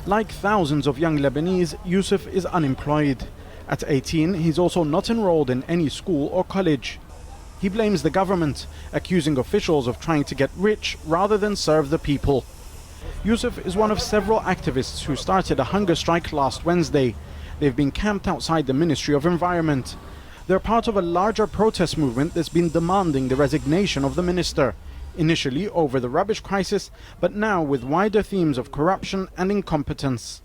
Like thousands of young Lebanese, Yusuf is unemployed. At 18, he's also not enrolled in any school or college. He blames the government, accusing officials of trying to get rich rather than serve the people. Yusuf is one of several activists who started a hunger strike last Wednesday. They've been camped outside the Ministry of Environment. They're part of a larger protest movement that's been demanding the resignation of the minister, initially over the rubbish crisis, but now with wider themes of corruption and incompetence.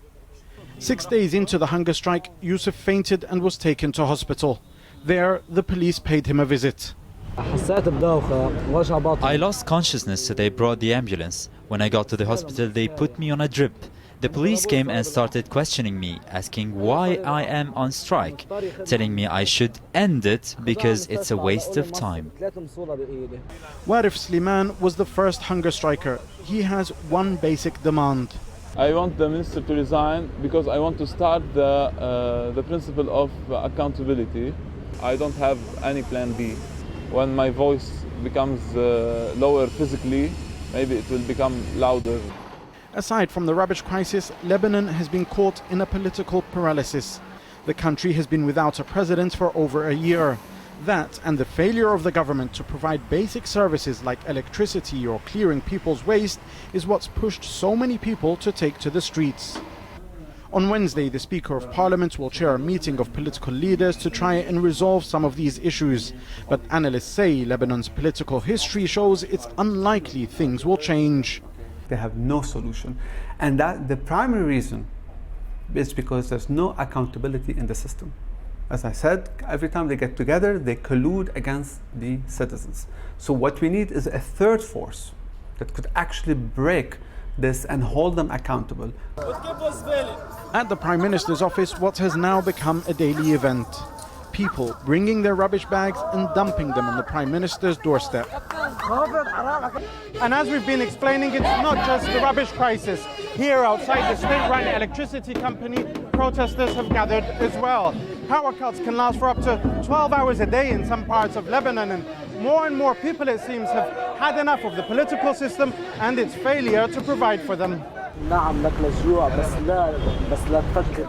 6 days into the hunger strike, Yusuf fainted and was taken to hospital. There, the police paid him a visit. I lost consciousness, so they brought the ambulance. When I got to the hospital, they put me on a drip. The police came and started questioning me, asking why I am on strike, telling me I should end it because it's a waste of time. Warif Sliman was the first hunger striker. He has one basic demand. I want the minister to resign because I want to start the principle of accountability. I don't have any plan B. When my voice becomes lower physically, maybe it will become louder. Aside from the rubbish crisis, Lebanon has been caught in a political paralysis. The country has been without a president for over a year. That and the failure of the government to provide basic services like electricity or clearing people's waste is what's pushed so many people to take to the streets. On Wednesday, the Speaker of Parliament will chair a meeting of political leaders to try and resolve some of these issues. But analysts say Lebanon's political history shows it's unlikely things will change. They have no solution. And that the primary reason is because there's no accountability in the system. As I said, every time they get together, they collude against the citizens. So what we need is a third force that could actually break this and hold them accountable. At the Prime Minister's office, what has now become a daily event. People bringing their rubbish bags and dumping them on the Prime Minister's doorstep. And as we've been explaining, it's not just the rubbish crisis. Here outside the state-run electricity company, protesters have gathered as well. Power cuts can last for up to 12 hours a day in some parts of Lebanon, and more people, it seems, have had enough of the political system and its failure to provide for them.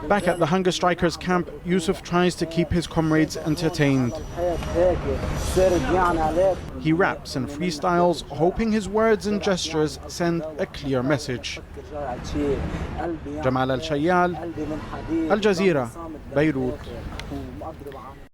Back at the hunger strikers' camp, Yusuf tries to keep his comrades entertained. He raps and freestyles, hoping his words and gestures send a clear message. Jamal Al-Shayal, Al Jazeera, Beirut.